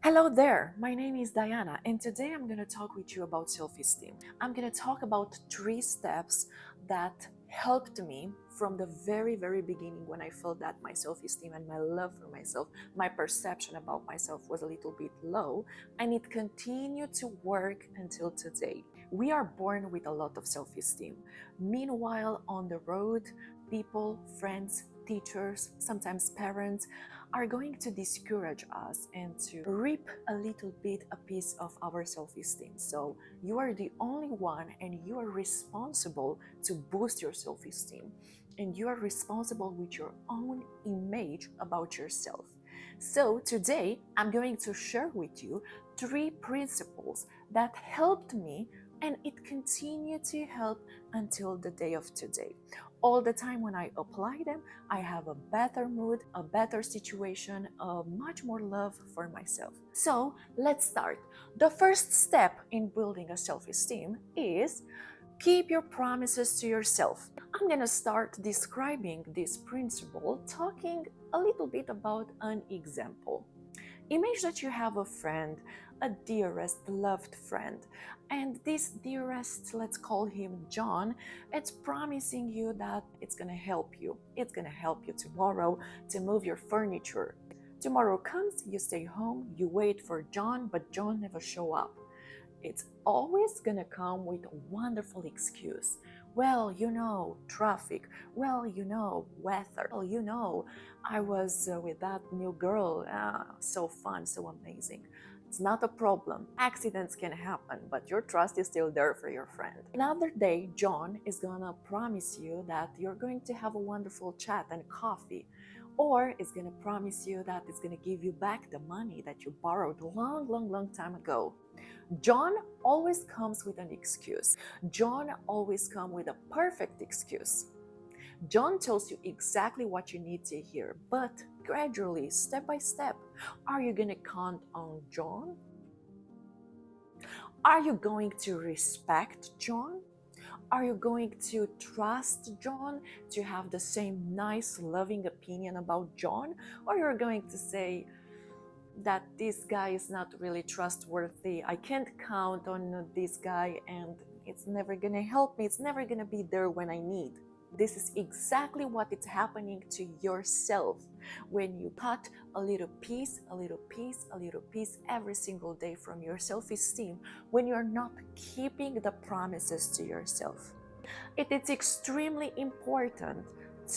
Hello there, my name is Diana, and today I'm going to talk with you about self-esteem. I'm going to talk about 3 steps that helped me from the very beginning when I felt that my self-esteem and my love for myself, my perception about myself was a little bit low, and it continued to work until today. We are born with a lot of self-esteem. Meanwhile, on the road, people, friends, teachers, sometimes parents are going to discourage us and to rip a little bit a piece of our self-esteem. So you are the only one and you are responsible to boost your self-esteem, and you are responsible with your own image about yourself. So today I'm going to share with you 3 principles that helped me, and it continued to help until the day of today. All the time when I apply them, I have a better mood, a better situation, a much more love for myself. So let's start. The first step in building a self-esteem is keep your promises to yourself. I'm gonna start describing this principle talking a little bit about an example. Imagine that you have a friend, a dearest, loved friend, and this dearest, let's call him John, it's promising you that it's gonna help you. It's gonna help you tomorrow to move your furniture. Tomorrow comes, you stay home, you wait for John, but John never show up. It's always gonna come with a wonderful excuse. Well, traffic. Well, weather. Well, I was with that new girl. So fun, so amazing. It's not a problem. Accidents can happen, but your trust is still there for your friend. Another day, John is gonna promise you that you're going to have a wonderful chat and coffee. Or it's gonna promise you that it's gonna give you back the money that you borrowed long time ago. John always comes with an excuse. John always comes with a perfect excuse. John tells you exactly what you need to hear, but gradually, step by step, are you going to count on John? Are you going to respect John? Are you going to trust John, to have the same nice, loving opinion about John? Or you're going to say, that this guy is not really trustworthy. I can't count on this guy and it's never gonna help me. It's never gonna be there when I need. This is exactly what is happening to yourself when you cut a little piece every single day from your self-esteem, when you're not keeping the promises to yourself. It is extremely important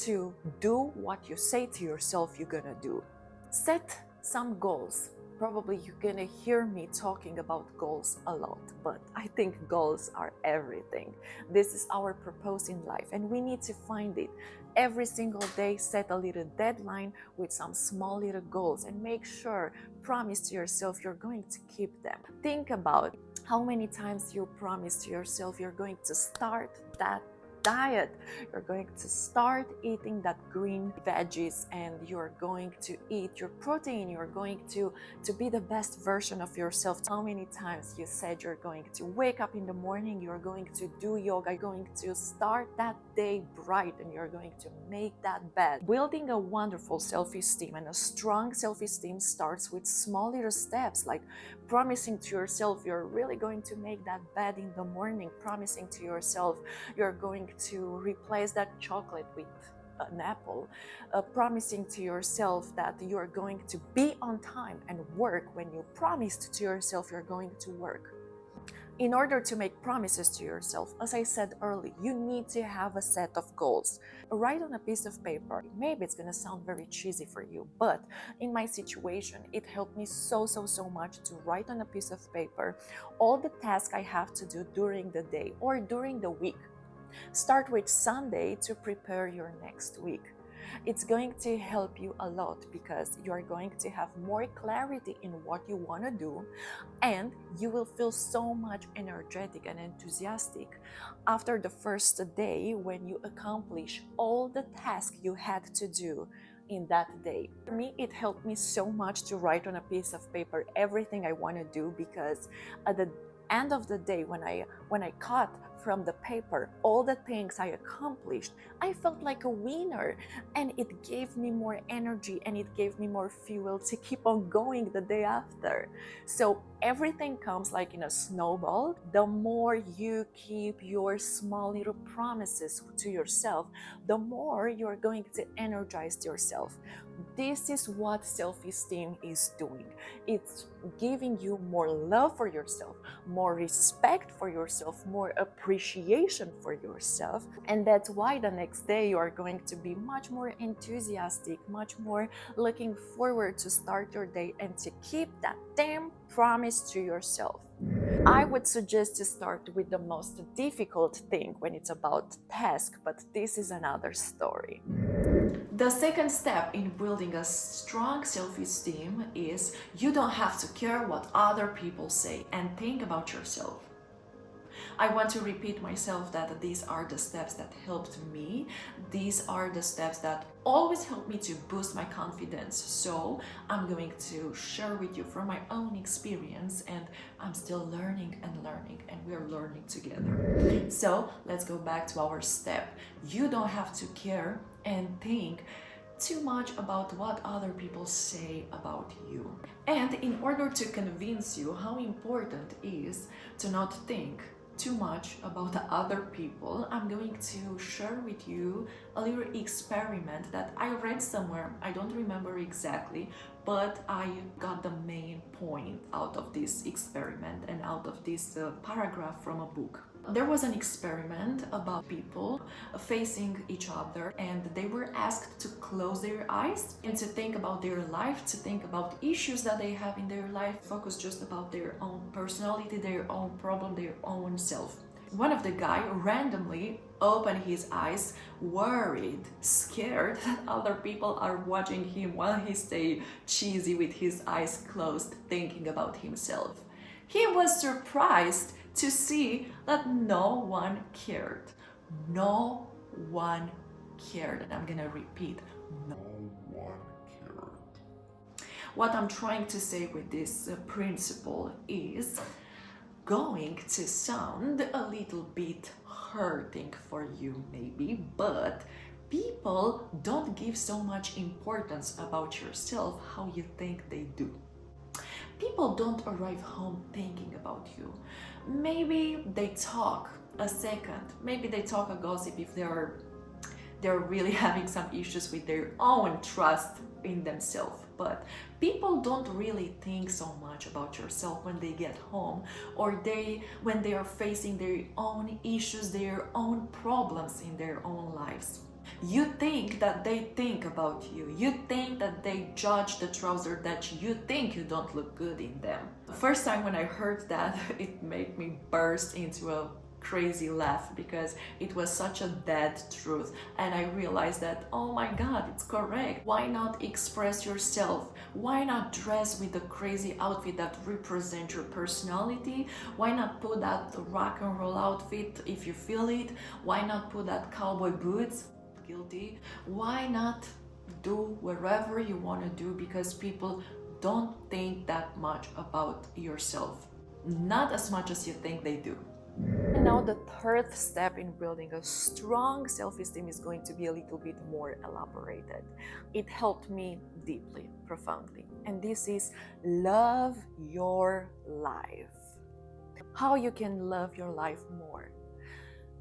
to do what you say to yourself you're gonna do. Set some goals. Probably you're gonna hear me talking about goals a lot, but I think goals are everything. This is our purpose in life, and we need to find it. Every single day, set a little deadline with some small little goals and make sure, promise to yourself you're going to keep them. Think about how many times you promise to yourself you're going to start that diet, you're going to start eating that green veggies, and you're going to eat your protein, you're going to be the best version of yourself. How many times you said you're going to wake up in the morning, you're going to do yoga, you're going to start that day bright, and you're going to make that bed. Building a wonderful self-esteem and a strong self-esteem starts with small little steps, like promising to yourself you're really going to make that bed in the morning, promising to yourself you're going to replace that chocolate with an apple, promising to yourself that you're going to be on time and work when you promised to yourself you're going to work. In order to make promises to yourself, as I said earlier, you need to have a set of goals. Write on a piece of paper. Maybe it's going to sound very cheesy for you, but in my situation, it helped me so much to write on a piece of paper all the tasks I have to do during the day or during the week. Start with Sunday to prepare your next week. It's going to help you a lot because you are going to have more clarity in what you want to do, and you will feel so much energetic and enthusiastic after the first day when you accomplish all the tasks you had to do in that day. For me, it helped me so much to write on a piece of paper everything I want to do, because at the end of the day, when I cut from the paper all the things I accomplished, I felt like a winner, and it gave me more energy and it gave me more fuel to keep on going the day after. So everything comes like in a snowball. The more you keep your small little promises to yourself, the more you're going to energize yourself. This is what self-esteem is doing. It's giving you more love for yourself, more respect for yourself, more appreciation for yourself. And that's why the next day you are going to be much more enthusiastic, much more looking forward to start your day and to keep that damn promise to yourself. I would suggest to start with the most difficult thing when it's about task, but this is another story. The second step in building a strong self-esteem is you don't have to care what other people say and think about yourself. I want to repeat myself that these are the steps that helped me. These are the steps that always help me to boost my confidence. So I'm going to share with you from my own experience, and I'm still learning and we're learning together. So let's go back to our step. You don't have to care and think too much about what other people say about you. And in order to convince you how important it is to not think too much about the other people, I'm going to share with you a little experiment that I read somewhere. I don't remember exactly, but I got the main point out of this experiment and out of this paragraph from a book. There was an experiment about people facing each other, and they were asked to close their eyes and to think about their life, to think about issues that they have in their life, focus just about their own personality, their own problem, their own self. One of the guys randomly opened his eyes, worried, scared that other people are watching him while he stayed cheesy with his eyes closed, thinking about himself. He was surprised to see that no one cared. No one cared. And I'm gonna repeat, no one cared. What I'm trying to say with this principle is going to sound a little bit hurting for you maybe, but people don't give so much importance about yourself how you think they do. People don't arrive home thinking about you. Maybe they talk a second, maybe they talk a gossip if they're really having some issues with their own trust in themselves. But people don't really think so much about yourself when they get home, or when they are facing their own issues, their own problems in their own lives. You think that they think about you. You think that they judge the trouser that you think you don't look good in them. The first time when I heard that, it made me burst into a crazy laugh, because it was such a dead truth, and I realized that, oh my god, it's correct. Why not express yourself? Why not dress with a crazy outfit that represents your personality? Why not put that rock and roll outfit if you feel it? Why not put that cowboy boots? Guilty. Why not do whatever you want to do, because people don't think that much about yourself, not as much as you think they do. And now the third step in building a strong self-esteem is going to be a little bit more elaborated. It helped me deeply, profoundly, and this is love your life. How you can love your life more.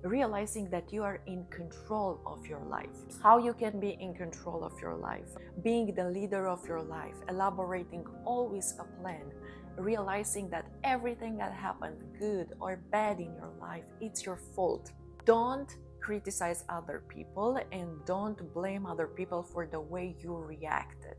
Realizing that you are in control of your life. How you can be in control of your life. Being the leader of your life, elaborating always a plan. Realizing that everything that happened, good or bad in your life, it's your fault. Don't criticize other people, and don't blame other people for the way you reacted.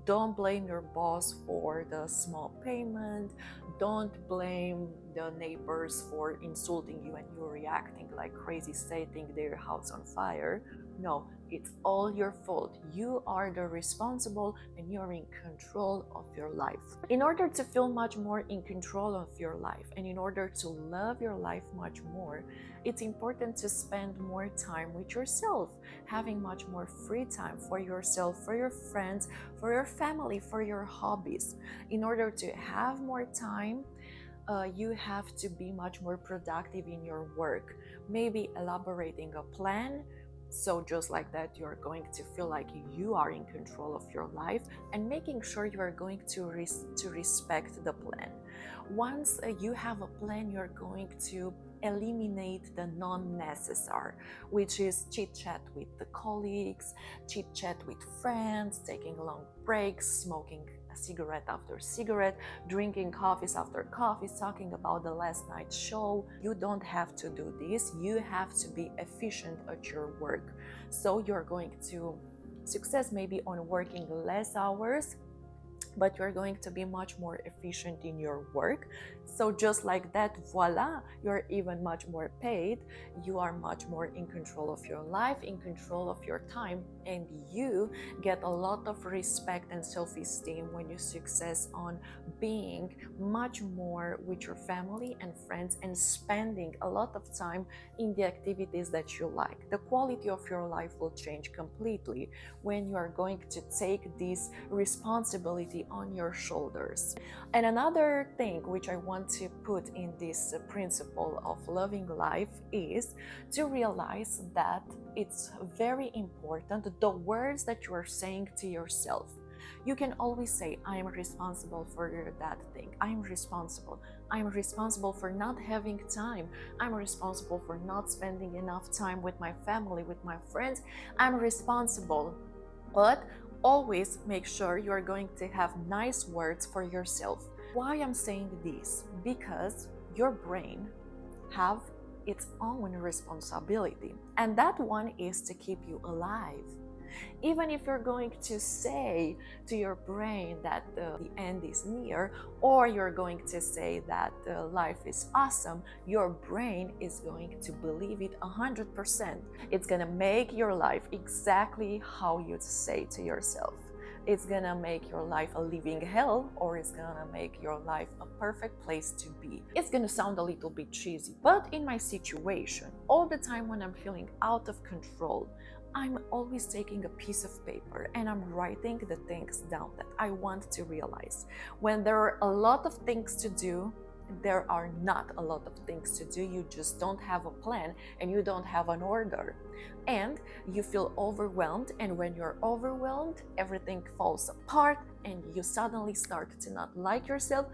Don't blame your boss for the small payment. Don't blame the neighbors for insulting you and you reacting like crazy, setting their house on fire. No, it's all your fault. You are the responsible, and you're in control of your life. In order to feel much more in control of your life, and in order to love your life much more, it's important to spend more time with yourself, having much more free time for yourself, for your friends, for your family, for your hobbies. In order to have more time, you have to be much more productive in your work. Maybe elaborating a plan. So just like that, you're going to feel like you are in control of your life, and making sure you are going to respect the plan. Once you have a plan, you're going to eliminate the non-necessary, which is chit chat with the colleagues, chit chat with friends, taking long breaks, smoking a cigarette after cigarette, drinking coffees after coffees, talking about the last night's show. You don't have to do this. You have to be efficient at your work. So you're going to success maybe on working less hours, but you're going to be much more efficient in your work. So just like that, voila, you're even much more paid. You are much more in control of your life, in control of your time, and you get a lot of respect and self-esteem when you success on being much more with your family and friends and spending a lot of time in the activities that you like. The quality of your life will change completely when you are going to take this responsibility on your shoulders. And another thing which I want to put in this principle of loving life is to realize that it's very important the words that you are saying to yourself. You can always say, I am responsible for that thing. I'm responsible. I'm responsible for not having time. I'm responsible for not spending enough time with my family, with my friends. I'm responsible. But always make sure you're going to have nice words for yourself. Why I'm saying this? Because your brain have its own responsibility, and that one is to keep you alive. Even if you're going to say to your brain that the end is near, or you're going to say that life is awesome, your brain is going to believe it 100%. It's gonna make your life exactly how you say to yourself. It's gonna make your life a living hell, or it's gonna make your life a perfect place to be. It's gonna sound a little bit cheesy, but in my situation, all the time when I'm feeling out of control, I'm always taking a piece of paper and I'm writing the things down that I want to realize. When there are a lot of things to do, there are not a lot of things to do. You just don't have a plan and you don't have an order. And you feel overwhelmed, and when you're overwhelmed, everything falls apart and you suddenly start to not like yourself.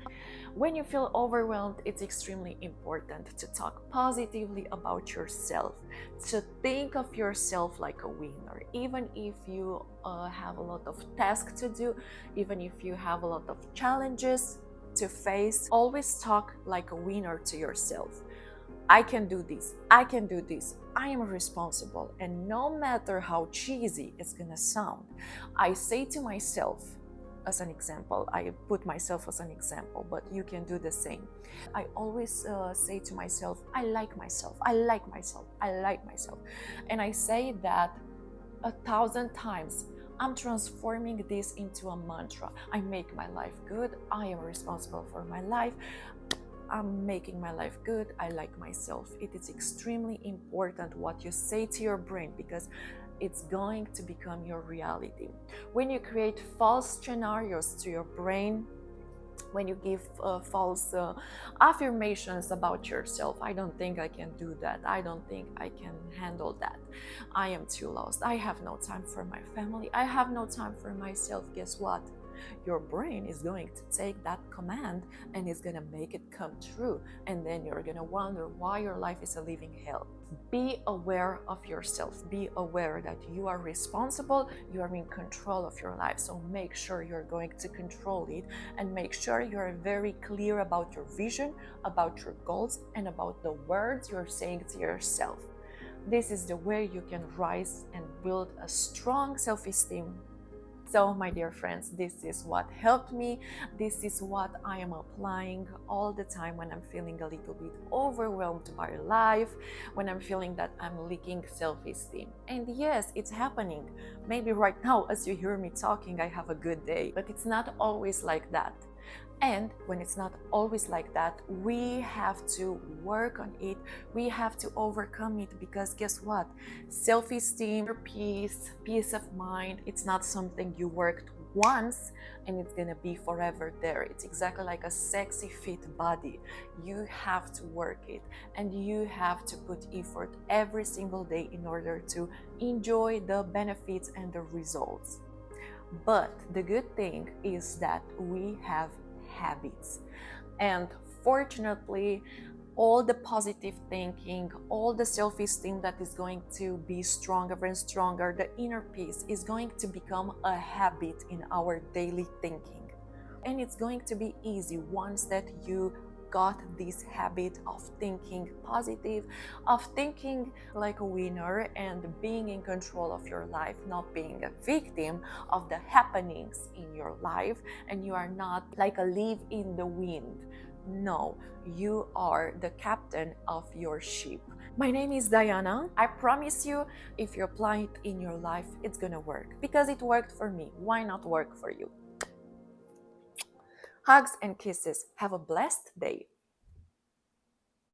When you feel overwhelmed, it's extremely important to talk positively about yourself, to think of yourself like a winner. Even if you have a lot of tasks to do, even if you have a lot of challenges to face, always talk like a winner to yourself. I can do this. I can do this. I am responsible. And no matter how cheesy it's gonna sound, I say to myself, as an example, I put myself as an example, but you can do the same. I always say to myself, I like myself. I like myself. I like myself. And I say that 1,000 times. I'm transforming this into a mantra. I make my life good. I am responsible for my life. I'm making my life good. I like myself. It is extremely important what you say to your brain, because it's going to become your reality. When you create false scenarios to your brain, when you give false affirmations about yourself, I don't think I can do that. I don't think I can handle that. I am too lost. I have no time for my family. I have no time for myself. Guess what? Your brain is going to take that command and is going to make it come true. And then you're going to wonder why your life is a living hell. Be aware of yourself. Be aware that you are responsible. You are in control of your life. So make sure you're going to control it, and make sure you're very clear about your vision, about your goals, and about the words you're saying to yourself. This is the way you can rise and build a strong self-esteem. So, my dear friends, this is what helped me. This is what I am applying all the time when I'm feeling a little bit overwhelmed by life, when I'm feeling that I'm lacking self-esteem. And yes, it's happening. Maybe right now, as you hear me talking, I have a good day, but it's not always like that. And when it's not always like that, we have to work on it. We have to overcome it, because guess what? Self-esteem, peace of mind, it's not something you worked once and it's gonna be forever there. It's exactly like a sexy fit body. You have to work it and you have to put effort every single day in order to enjoy the benefits and the results. But the good thing is that we have habits, and fortunately all the positive thinking, all the self-esteem that is going to be stronger and stronger, the inner peace is going to become a habit in our daily thinking. And it's going to be easy once that you got this habit of thinking positive, of thinking like a winner and being in control of your life, not being a victim of the happenings in your life, and you are not like a leaf in the wind. No, you are the captain of your ship. My name is Diana. I promise you, if you apply it in your life, it's gonna work. Because it worked for me, why not work for you? Hugs and kisses. Have a blessed day.